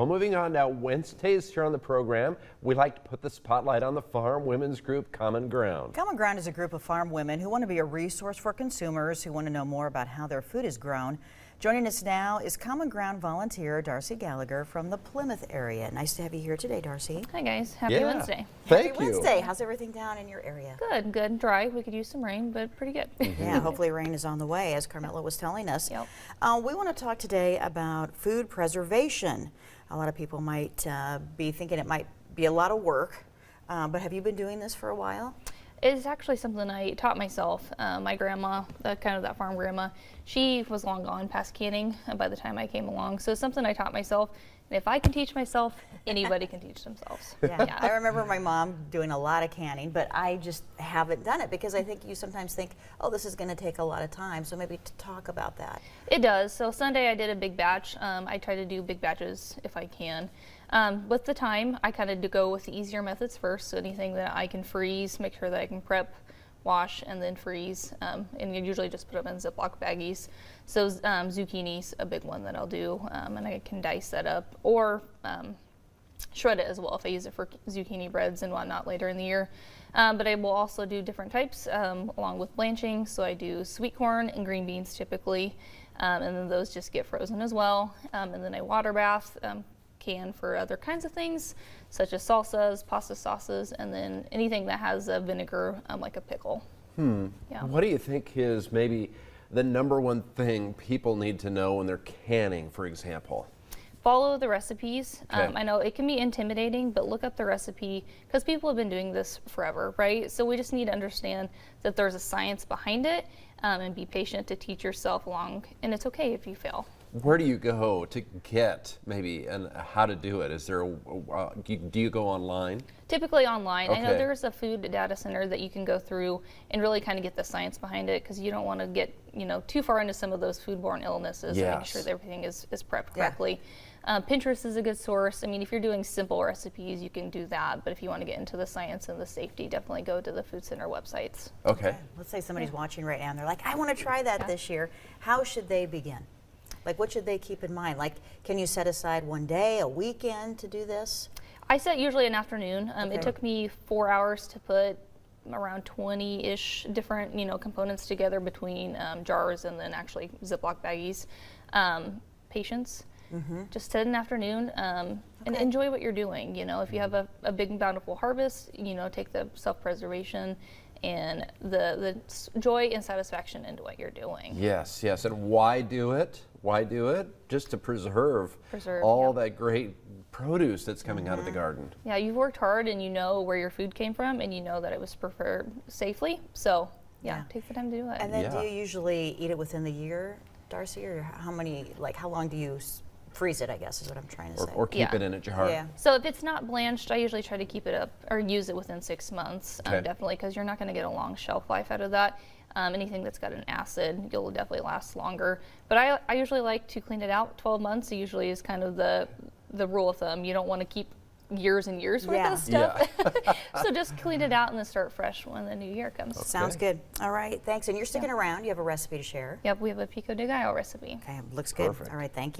Well, moving on now, Wednesdays here on the program, we like to put the spotlight on the farm women's group Common Ground. Common Ground is a group of farm women who want to be a resource for consumers who want to know more about how their food is grown. Joining us now is Common Ground volunteer Darcie Gallagher from the Plymouth area. Nice to have you here today, Darcie. Hi guys, happy Wednesday. Thank Happy you. Wednesday. How's everything down in your area? Good, good, dry. We could use some rain, but pretty good. Yeah, hopefully rain is on the way, as Carmela was telling us. Yep. We want to talk today about food preservation. A lot of people might be thinking it might be a lot of work, but have you been doing this for a while? It's actually something I taught myself. My grandma, kind of that farm grandma, she was long gone past canning by the time I came along. So it's something I taught myself. And if I can teach myself, anybody can teach themselves. Yeah, I remember my mom doing a lot of canning, but I just haven't done it because I think you sometimes think, oh, this is going to take a lot of time. So maybe to talk about that. It does. So Sunday I did a big batch. I try to do big batches if I can. With the time, I kind of go with the easier methods first. So anything that I can freeze, make sure that I can prep, wash, and then freeze. And you usually just put them in Ziploc baggies. So zucchini's a big one that I'll do, and I can dice that up or shred it as well if I use it for zucchini breads and whatnot later in the year. But I will also do different types along with blanching. So I do sweet corn and green beans typically, and then those just get frozen as well. And then I water bath. Can for other kinds of things such as salsas, pasta sauces, and then anything that has a vinegar like a pickle. Yeah. What do you think is maybe the number one thing people need to know when they're canning, for example? Follow the recipes. Okay. I know it can be intimidating, but look up the recipe because people have been doing this forever, right? So we just need to understand that there's a science behind it and be patient to teach yourself along, and it's okay if you fail. Where do you go to get maybe how to do it? Is there do you go online? Typically online. Okay. I know there's a food data center that you can go through and really kind of get the science behind it because you don't want to get too far into some of those foodborne illnesses. Yes. And make sure that everything is prepped correctly. Pinterest is a good source. I mean, if you're doing simple recipes, you can do that. But if you want to get into the science and the safety, definitely go to the food center websites. Okay. Let's say somebody's watching right now and they're like, I want to try that this year. How should they begin? Like, what should they keep in mind? Like, can you set aside one day, a weekend to do this? I set usually an afternoon. Okay. It took me 4 hours to put around 20-ish different, components together between jars and then actually Ziploc baggies. Patience. Just set an afternoon and enjoy what you're doing. If you have a big bountiful harvest, take the self-preservation and the joy and satisfaction into what you're doing. Yes, yes. And why do it? Why do it? Just to preserve all that great produce that's coming out of the garden. Yeah, you've worked hard and you know where your food came from and you know that it was prepared safely. So yeah, take the time to do it. And then do you usually eat it within the year, Darcie, or how long do you freeze it, I guess is what I'm trying to say. Or keep it in a jar. Yeah. So if it's not blanched, I usually try to keep it up or use it within 6 months, Okay. definitely, because you're not going to get a long shelf life out of that. Anything that's got an acid, you'll definitely last longer. But I usually like to clean it out. 12 months usually is kind of the rule of thumb. You don't want to keep years and years worth of stuff. So just clean it out and then start fresh when the new year comes. Okay. Sounds good. All right, thanks. And you're sticking around. You have a recipe to share. Yep, we have a pico de gallo recipe. Okay, looks good. Perfect. All right, thank you.